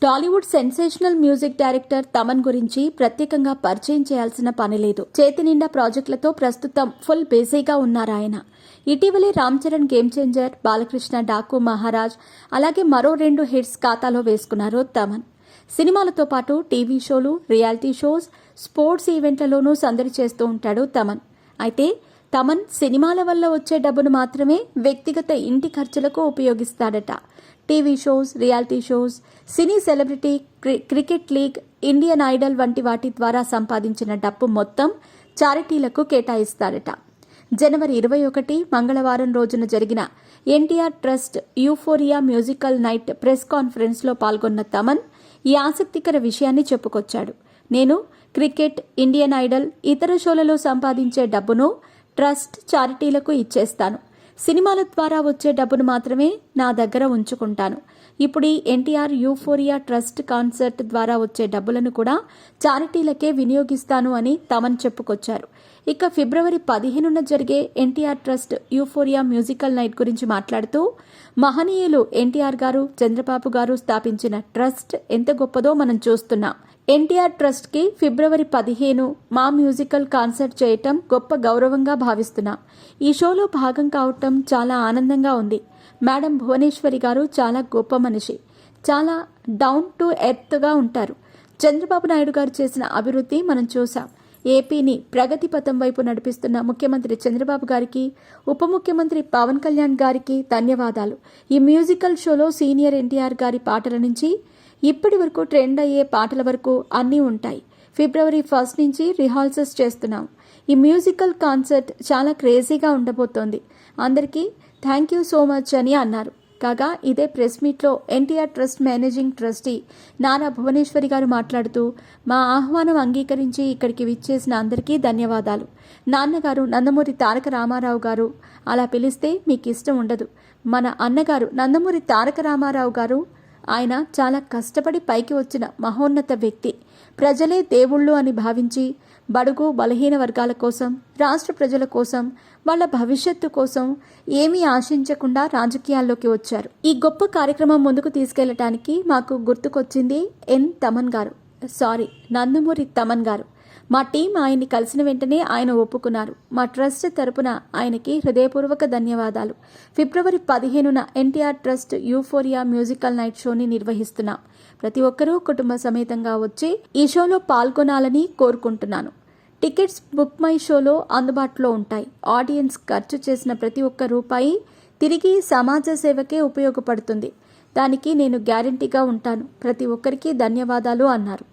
Tollywood sensational music director Thaman గురించి ప్రత్యేకంగా పరిచయం చేయాల్సిన పని లేదు. చేతి నిండా ప్రాజెక్టులతో ప్రస్తుతం ఫుల్ బిజీగా ఉన్నారాయన. ఇటీవలే రామ్ చరణ్ గేమ్ చేంజర్, బాలకృష్ణ డాకు మహారాజ్, అలాగే మరో 2 హిట్స్ ఖాతాలో వేసుకున్నారు తమన్. సినిమాలతో పాటు టీవీ షోలు, రియాలిటీ షోస్, స్పోర్ట్స్ ఈవెంట్లలోనూ సందడి చేస్తూ ఉంటాడు తమన్. అయితే తమన్ సినిమాల వల్ల వచ్చే డబ్బును మాత్రమే వ్యక్తిగత ఇంటి ఖర్చులకు ఉపయోగిస్తాడట. TV shows, reality shows, cine celebrity, cricket league, Indian Idol వంటి వాటి ద్వారా సంపాదించిన డబ్బు మొత్తం చారిటీలకు కేటాయిస్తాడట. జనవరి 21 మంగళవారం రోజున జరిగిన NTR trust euphoria musical night press కాన్ఫరెన్స్లో పాల్గొన్న తమన్ ఈ ఆసక్తికర విషయాన్ని చెప్పుకొచ్చాడు. నేను క్రికెట్, ఇండియన్ ఐడల్, ఇతర షోలలో సంపాదించే డబ్బును ట్రస్ట్, చారిటీలకు ఇచ్చేస్తాను. సినిమాల ద్వారా వచ్చే డబ్బును మాత్రమే నా దగ్గర ఉంచుకుంటాను. ఇప్పుడు ఈ ఎన్టీఆర్ యూఫోరియా ట్రస్ట్ కాన్సర్ట్ ద్వారా వచ్చే డబ్బులను కూడా చారిటీలకే వినియోగిస్తాను అని తమన్ చెప్పుకొచ్చారు. ఇక ఫిబ్రవరి 15న జరిగే NTR trust euphoria musical night గురించి మాట్లాడుతూ, మహనీయులు ఎన్టీఆర్ గారు, చంద్రబాబు గారు స్థాపించిన ట్రస్ట్ ఎంత గొప్పదో మనం చూస్తున్నాం. ఎన్టీఆర్ ట్రస్ట్కి ఫిబ్రవరి 15 మా మ్యూజికల్ కాన్సర్ట్ చేయటం గొప్ప గౌరవంగా భావిస్తున్నాం. ఈ షోలో భాగం కావటం చాలా ఆనందంగా ఉంది. మేడం భువనేశ్వరి గారు చాలా గొప్ప మనిషి, చాలా డౌన్ టు ఎర్త్గా ఉంటారు. చంద్రబాబు నాయుడు గారు చేసిన అభివృద్ధి మనం చూసాం. ఏపీని ప్రగతి పథం వైపు నడిపిస్తున్న ముఖ్యమంత్రి చంద్రబాబు గారికి, ఉప ముఖ్యమంత్రి పవన్ కళ్యాణ్ గారికి ధన్యవాదాలు. ఈ మ్యూజికల్ షోలో సీనియర్ ఎన్టీఆర్ గారి పాటల నుంచి ఇప్పటి వరకు ట్రెండ్ అయ్యే పాటల వరకు అన్నీ ఉంటాయి. ఫిబ్రవరి 1 నుంచి రిహార్సల్స్ చేస్తున్నాం. ఈ మ్యూజికల్ కాన్సర్ట్ చాలా క్రేజీగా ఉండబోతోంది. అందరికీ థ్యాంక్ యూ సో మచ్ అని అన్నారు. కాగా ఇదే ప్రెస్ మీట్లో NTR trust managing trustee Nara Bhuvaneswari గారు మాట్లాడుతూ, మా ఆహ్వానం అంగీకరించి ఇక్కడికి విచ్చేసిన అందరికీ ధన్యవాదాలు. నాన్నగారు నందమూరి తారక రామారావు గారు, అలా పిలిస్తే మీకు ఇష్టం ఉండదు. మన అన్నగారు నందమూరి తారక రామారావు గారు, ఆయన చాలా కష్టపడి పైకి వచ్చిన మహోన్నత వ్యక్తి. ప్రజలే దేవుళ్ళు అని భావించి బడుగు బలహీన వర్గాల కోసం, రాష్ట్ర ప్రజల కోసం, వాళ్ళ భవిష్యత్తు కోసం ఏమీ ఆశించకుండా రాజకీయాల్లోకి వచ్చారు. ఈ గొప్ప కార్యక్రమం ముందుకు తీసుకెళ్లటానికి మాకు గుర్తుకొచ్చింది నందమూరి తమన్ గారు. మా టీం ఆయన్ని కలిసిన వెంటనే ఆయన ఒప్పుకున్నారు. మా ట్రస్ట్ తరపున ఆయనకి హృదయపూర్వక ధన్యవాదాలు. ఫిబ్రవరి 15న NTR trust euphoria musical night షోని నిర్వహిస్తున్నాం. ప్రతి ఒక్కరూ కుటుంబ సమేతంగా వచ్చి ఈ షోలో పాల్గొనాలని కోరుకుంటున్నాను. టికెట్స్ బుక్ మై షోలో అందుబాటులో ఉంటాయి. ఆడియన్స్ ఖర్చు చేసిన ప్రతి ఒక్క రూపాయి తిరిగి సమాజ సేవకే ఉపయోగపడుతుంది. దానికి నేను గ్యారంటీగా ఉంటాను. ప్రతి ఒక్కరికి ధన్యవాదాలు అన్నారు.